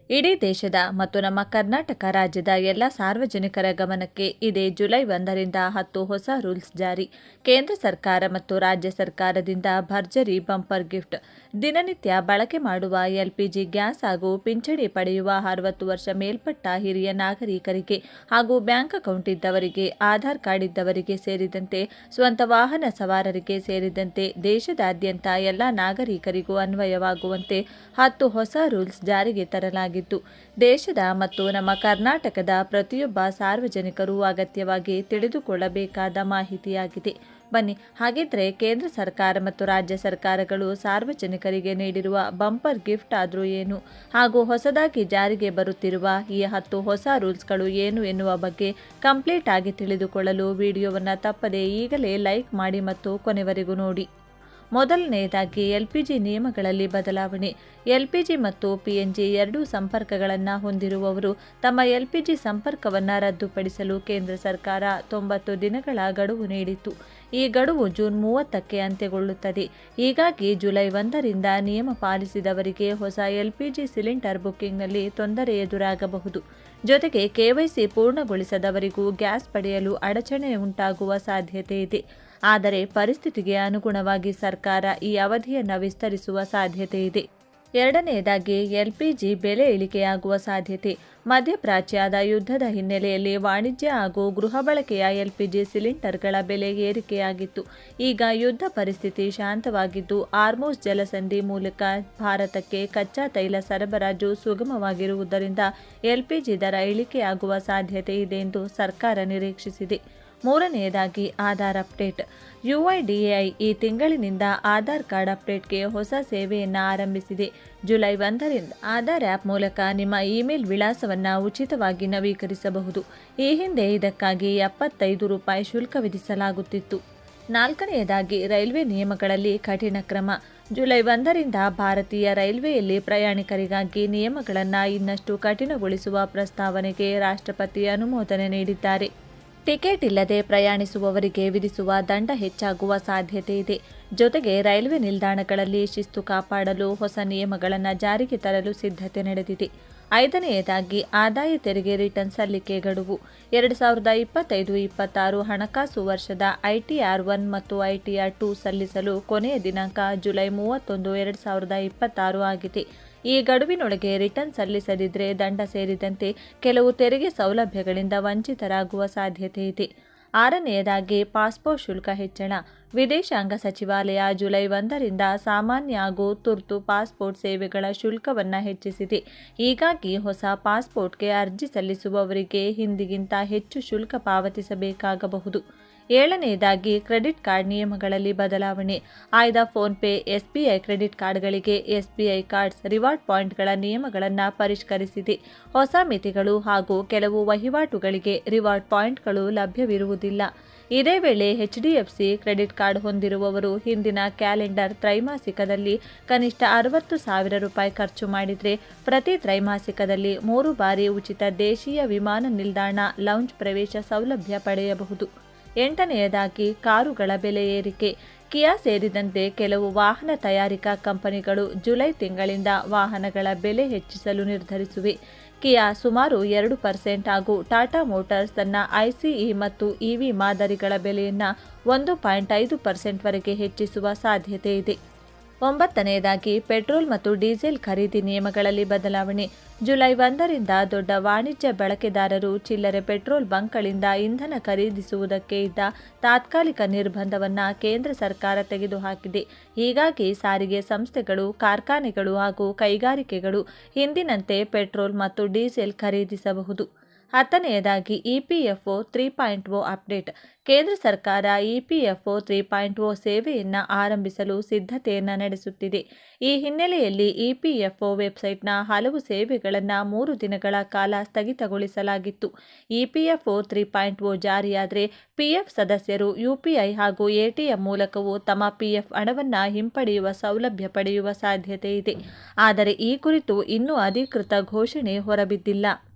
ಇಡೀ ದೇಶದ ಮತ್ತು ನಮ್ಮ ಕರ್ನಾಟಕ ರಾಜ್ಯದ ಎಲ್ಲ ಸಾರ್ವಜನಿಕರ ಗಮನಕ್ಕೆ ಇದೇ ಜುಲೈ 1ರಿಂದ 10 ಹೊಸ ರೂಲ್ಸ್ ಜಾರಿ. ಕೇಂದ್ರ ಸರ್ಕಾರ ಮತ್ತು ರಾಜ್ಯ ಸರ್ಕಾರದಿಂದ ಭರ್ಜರಿ ಬಂಪರ್ ಗಿಫ್ಟ್. ದಿನನಿತ್ಯ ಬಳಕೆ ಮಾಡುವ ಎಲ್ಪಿಜಿ ಗ್ಯಾಸ್ ಹಾಗೂ ಪಿಂಚಣಿ ಪಡೆಯುವ 60 ವರ್ಷ ಮೇಲ್ಪಟ್ಟ ಹಿರಿಯ ನಾಗರಿಕರಿಗೆ ಹಾಗೂ ಬ್ಯಾಂಕ್ ಅಕೌಂಟ್ ಇದ್ದವರಿಗೆ, ಆಧಾರ್ ಕಾರ್ಡ್ ಇದ್ದವರಿಗೆ ಸೇರಿದಂತೆ ಸ್ವಂತ ವಾಹನ ಸವಾರರಿಗೆ ಸೇರಿದಂತೆ ದೇಶದಾದ್ಯಂತ ಎಲ್ಲ ನಾಗರಿಕರಿಗೂ ಅನ್ವಯವಾಗುವಂತೆ 10 ಹೊಸ ರೂಲ್ಸ್ ಜಾರಿಗೆ ತರಲಾಗಿದ್ದು, ದೇಶದ ಮತ್ತು ನಮ್ಮ ಕರ್ನಾಟಕದ ಪ್ರತಿಯೊಬ್ಬ ಸಾರ್ವಜನಿಕರು ಅಗತ್ಯವಾಗಿ ತಿಳಿದುಕೊಳ್ಳಬೇಕಾದ ಮಾಹಿತಿಯಾಗಿದೆ. ಬನ್ನಿ, ಹಾಗಿದ್ರೆ ಕೇಂದ್ರ ಸರ್ಕಾರ ಮತ್ತು ರಾಜ್ಯ ಸರ್ಕಾರಗಳು ಸಾರ್ವಜನಿಕರಿಗೆ ನೀಡಿರುವ ಬಂಪರ್ ಗಿಫ್ಟ್ ಆದರೂ ಏನು, ಹಾಗೂ ಹೊಸದಾಗಿ ಜಾರಿಗೆ ಬರುತ್ತಿರುವ ಈ 10 ಹೊಸ ರೂಲ್ಸ್ಗಳು ಏನು ಎನ್ನುವ ಬಗ್ಗೆ ಕಂಪ್ಲೀಟ್ ಆಗಿ ತಿಳಿದುಕೊಳ್ಳಲು ವಿಡಿಯೋವನ್ನು ತಪ್ಪದೆ ಈಗಲೇ ಲೈಕ್ ಮಾಡಿ ಮತ್ತು ಕೊನೆವರೆಗೂ ನೋಡಿ. ಮೊದಲನೆಯದಾಗಿ ಎಲ್ಪಿಜಿ ನಿಯಮಗಳಲ್ಲಿ ಬದಲಾವಣೆ. ಎಲ್ಪಿಜಿ ಮತ್ತು ಪಿಎನ್ಜಿ ಎರಡೂ ಸಂಪರ್ಕಗಳನ್ನು ಹೊಂದಿರುವವರು ತಮ್ಮ ಎಲ್ಪಿಜಿ ಸಂಪರ್ಕವನ್ನು ರದ್ದುಪಡಿಸಲು ಕೇಂದ್ರ ಸರ್ಕಾರ 90 ದಿನಗಳ ಗಡುವು ನೀಡಿತ್ತು. ಈ ಗಡುವು ಜೂನ್ 30ಕ್ಕೆ ಅಂತ್ಯಗೊಳ್ಳುತ್ತದೆ. ಹೀಗಾಗಿ ಜುಲೈ 1ರಿಂದ ನಿಯಮ ಪಾಲಿಸಿದವರಿಗೆ ಹೊಸ ಎಲ್ಪಿಜಿ ಸಿಲಿಂಡರ್ ಬುಕ್ಕಿಂಗ್ನಲ್ಲಿ ತೊಂದರೆ ಎದುರಾಗಬಹುದು. ಜೊತೆಗೆ ಕೆವೈಸಿ ಪೂರ್ಣಗೊಳಿಸದವರಿಗೂ ಗ್ಯಾಸ್ ಪಡೆಯಲು ಅಡಚಣೆ ಉಂಟಾಗುವ ಸಾಧ್ಯತೆ ಇದೆ. ಆದರೆ ಪರಿಸ್ಥಿತಿಗೆ ಅನುಗುಣವಾಗಿ ಸರ್ಕಾರ ಈ ಅವಧಿಯನ್ನು ವಿಸ್ತರಿಸುವ ಸಾಧ್ಯತೆ ಇದೆ. ಎರಡನೆಯದಾಗಿ ಎಲ್ಪಿಜಿ ಬೆಲೆ ಇಳಿಕೆಯಾಗುವ ಸಾಧ್ಯತೆ. ಮಧ್ಯಪ್ರಾಚ್ಯದ ಯುದ್ಧದ ಹಿನ್ನೆಲೆಯಲ್ಲಿ ವಾಣಿಜ್ಯ ಹಾಗೂ ಗೃಹ ಬಳಕೆಯ ಎಲ್ಪಿಜಿ ಸಿಲಿಂಡರ್ಗಳ ಬೆಲೆ ಏರಿಕೆಯಾಗಿತ್ತು. ಈಗ ಯುದ್ಧ ಪರಿಸ್ಥಿತಿ ಶಾಂತವಾಗಿದ್ದು, ಹಾರ್ಮುಜ್ ಜಲಸಂಧಿ ಮೂಲಕ ಭಾರತಕ್ಕೆ ಕಚ್ಚಾ ತೈಲ ಸರಬರಾಜು ಸುಗಮವಾಗಿರುವುದರಿಂದ ಎಲ್ಪಿಜಿ ದರ ಇಳಿಕೆಯಾಗುವ ಸಾಧ್ಯತೆ ಇದೆ ಎಂದು ಸರ್ಕಾರ ನಿರೀಕ್ಷಿಸಿದೆ. ಮೂರನೆಯದಾಗಿ ಆಧಾರ್ ಅಪ್ಡೇಟ್. ಯುಐಡಿಎಐ ಈ ತಿಂಗಳಿನಿಂದ ಆಧಾರ್ ಕಾರ್ಡ್ ಅಪ್ಡೇಟ್ಗೆ ಹೊಸ ಸೇವೆಯನ್ನು ಆರಂಭಿಸಿದೆ. ಜುಲೈ 1ರಿಂದ ಆಧಾರ್ ಆ್ಯಪ್ ಮೂಲಕ ನಿಮ್ಮ ಇಮೇಲ್ ವಿಳಾಸವನ್ನು ಉಚಿತವಾಗಿ ನವೀಕರಿಸಬಹುದು. ಈ ಹಿಂದೆ ಇದಕ್ಕಾಗಿ ₹75 ಶುಲ್ಕ ವಿಧಿಸಲಾಗುತ್ತಿತ್ತು. ನಾಲ್ಕನೆಯದಾಗಿ ರೈಲ್ವೆ ನಿಯಮಗಳಲ್ಲಿ ಕಠಿಣ ಕ್ರಮ. ಜುಲೈ 1ರಿಂದ ಭಾರತೀಯ ರೈಲ್ವೆಯಲ್ಲಿ ಪ್ರಯಾಣಿಕರಿಗಾಗಿ ನಿಯಮಗಳನ್ನು ಇನ್ನಷ್ಟು ಕಠಿಣಗೊಳಿಸುವ ಪ್ರಸ್ತಾವನೆಗೆ ರಾಷ್ಟ್ರಪತಿ ಅನುಮೋದನೆ ನೀಡಿದ್ದಾರೆ. ಟಿಕೆಟ್ ಇಲ್ಲದೆ ಪ್ರಯಾಣಿಸುವವರಿಗೆ ವಿಧಿಸುವ ದಂಡ ಹೆಚ್ಚಾಗುವ ಸಾಧ್ಯತೆ ಇದೆ. ಜೊತೆಗೆ ರೈಲ್ವೆ ನಿಲ್ದಾಣಗಳಲ್ಲಿ ಶಿಸ್ತು ಕಾಪಾಡಲು ಹೊಸ ನಿಯಮಗಳನ್ನು ಜಾರಿಗೆ ತರಲು ಸಿದ್ಧತೆ ನಡೆದಿದೆ. ಐದನೆಯದಾಗಿ ಆದಾಯ ತೆರಿಗೆ ರಿಟರ್ನ್ ಸಲ್ಲಿಕೆ ಗಡುವು. 2025-26 ಹಣಕಾಸು ವರ್ಷದ ಐಟಿಆರ್ 1 ಮತ್ತು ಐಟಿಆರ್ 2 ಸಲ್ಲಿಸಲು ಕೊನೆಯ ದಿನಾಂಕ ಜುಲೈ 31, 2026 ಆಗಿದೆ. ಈ ಗಡುವಿನೊಳಗೆ ರಿಟರ್ನ್ ಸಲ್ಲಿಸದಿದ್ದರೆ ದಂಡ ಸೇರಿದಂತೆ ಕೆಲವು ತೆರಿಗೆ ಸೌಲಭ್ಯಗಳಿಂದ ವಂಚಿತರಾಗುವ ಸಾಧ್ಯತೆ ಇದೆ. ಆರನೆಯದಾಗಿ ಪಾಸ್ಪೋರ್ಟ್ ಶುಲ್ಕ ಹೆಚ್ಚಳ. ವಿದೇಶಾಂಗ ಸಚಿವಾಲಯ ಜುಲೈ 1ರಿಂದ ಸಾಮಾನ್ಯ ಹಾಗೂ ತುರ್ತು ಪಾಸ್ಪೋರ್ಟ್ ಸೇವೆಗಳ ಶುಲ್ಕವನ್ನು ಹೆಚ್ಚಿಸಿದೆ. ಹೀಗಾಗಿ ಹೊಸ ಪಾಸ್ಪೋರ್ಟ್ಗೆ ಅರ್ಜಿ ಸಲ್ಲಿಸುವವರಿಗೆ ಹಿಂದಿಗಿಂತ ಹೆಚ್ಚು ಶುಲ್ಕ ಪಾವತಿಸಬೇಕಾಗಬಹುದು. ಏಳನೆಯದಾಗಿ ಕ್ರೆಡಿಟ್ ಕಾರ್ಡ್ ನಿಯಮಗಳಲ್ಲಿ ಬದಲಾವಣೆ. ಆಯ್ದ ಫೋನ್ಪೇ, ಎಸ್ಬಿಐ ಕ್ರೆಡಿಟ್ ಕಾರ್ಡ್ಗಳಿಗೆ ಎಸ್ಬಿಐ ಕಾರ್ಡ್ಸ್ ರಿವಾರ್ಡ್ ಪಾಯಿಂಟ್ಗಳ ನಿಯಮಗಳನ್ನು ಪರಿಷ್ಕರಿಸಿದೆ. ಹೊಸ ಮಿತಿಗಳು ಹಾಗೂ ಕೆಲವು ವಹಿವಾಟುಗಳಿಗೆ ರಿವಾರ್ಡ್ ಪಾಯಿಂಟ್ಗಳು ಲಭ್ಯವಿರುವುದಿಲ್ಲ. ಇದೇ ವೇಳೆ ಎಚ್ಡಿಎಫ್ಸಿ ಕ್ರೆಡಿಟ್ ಕಾರ್ಡ್ ಹೊಂದಿರುವವರು ಹಿಂದಿನ ಕ್ಯಾಲೆಂಡರ್ ತ್ರೈಮಾಸಿಕದಲ್ಲಿ ಕನಿಷ್ಠ ₹60,000 ಖರ್ಚು ಮಾಡಿದರೆ ಪ್ರತಿ ತ್ರೈಮಾಸಿಕದಲ್ಲಿ 3 ಬಾರಿ ಉಚಿತ ದೇಶೀಯ ವಿಮಾನ ನಿಲ್ದಾಣ ಲೌಂಜ್ ಪ್ರವೇಶ ಸೌಲಭ್ಯ ಪಡೆಯಬಹುದು. ಎಂಟನೆಯದಾಗಿ ಕಾರುಗಳ ಬೆಲೆ ಏರಿಕೆ. ಕಿಯಾ ಸೇರಿದಂತೆ ಕೆಲವು ವಾಹನ ತಯಾರಿಕಾ ಕಂಪನಿಗಳು ಜುಲೈ ತಿಂಗಳಿಂದ ವಾಹನಗಳ ಬೆಲೆ ಹೆಚ್ಚಿಸಲು ನಿರ್ಧರಿಸಿವೆ. ಕಿಯಾ ಸುಮಾರು 2% ಹಾಗೂ ಟಾಟಾ ಮೋಟಾರ್ಸ್ ತನ್ನ ಐಸಿಇ ಮತ್ತು ಇವಿ ಮಾದರಿಗಳ ಬೆಲೆಯನ್ನು 1.5% ವರೆಗೆ ಹೆಚ್ಚಿಸುವ ಸಾಧ್ಯತೆ ಇದೆ. ಒಂಬತ್ತನೆಯದಾಗಿ ಪೆಟ್ರೋಲ್ ಮತ್ತು ಡೀಸೆಲ್ ಖರೀದಿ ನಿಯಮಗಳಲ್ಲಿ ಬದಲಾವಣೆ. ಜುಲೈ 1ರಿಂದ ದೊಡ್ಡ ವಾಣಿಜ್ಯ ಬಳಕೆದಾರರು ಚಿಲ್ಲರೆ ಪೆಟ್ರೋಲ್ ಬಂಕ್ಗಳಿಂದ ಇಂಧನ ಖರೀದಿಸುವುದಕ್ಕೆ ಇದ್ದ ತಾತ್ಕಾಲಿಕ ನಿರ್ಬಂಧವನ್ನು ಕೇಂದ್ರ ಸರ್ಕಾರ ತೆಗೆದುಹಾಕಿದೆ. ಹೀಗಾಗಿ ಸಾರಿಗೆ ಸಂಸ್ಥೆಗಳು, ಕಾರ್ಖಾನೆಗಳು ಹಾಗೂ ಕೈಗಾರಿಕೆಗಳು ಹಿಂದಿನಂತೆ ಪೆಟ್ರೋಲ್ ಮತ್ತು ಡೀಸೆಲ್ ಖರೀದಿಸಬಹುದು. ಹತ್ತನೆಯದಾಗಿ ಇಪಿಎಫ್ಒ 3.0 ಅಪ್ಡೇಟ್. ಕೇಂದ್ರ ಸರ್ಕಾರ ಇಪಿಎಫ್ಒ 3.0 ಸೇವೆಯನ್ನು ಆರಂಭಿಸಲು ಸಿದ್ಧತೆಯನ್ನು ನಡೆಸುತ್ತಿದೆ. ಈ ಹಿನ್ನೆಲೆಯಲ್ಲಿ ಇಪಿಎಫ್ಒ ವೆಬ್ಸೈಟ್ನ ಹಲವು ಸೇವೆಗಳನ್ನು 3 ದಿನಗಳ ಕಾಲ ಸ್ಥಗಿತಗೊಳಿಸಲಾಗಿತ್ತು. ಇಪಿಎಫ್ಒ 3.0 ಜಾರಿಯಾದರೆ ಪಿಎಫ್ ಸದಸ್ಯರು ಯುಪಿಐ ಹಾಗೂ ಎಟಿಎಂ ಮೂಲಕವೂ ತಮ್ಮ ಪಿಎಫ್ ಹಣವನ್ನು ಹಿಂಪಡೆಯುವ ಸೌಲಭ್ಯ ಪಡೆಯುವ ಸಾಧ್ಯತೆ ಇದೆ. ಆದರೆ ಈ ಕುರಿತು ಇನ್ನೂ ಅಧಿಕೃತ ಘೋಷಣೆ ಹೊರಬಿದ್ದಿಲ್ಲ.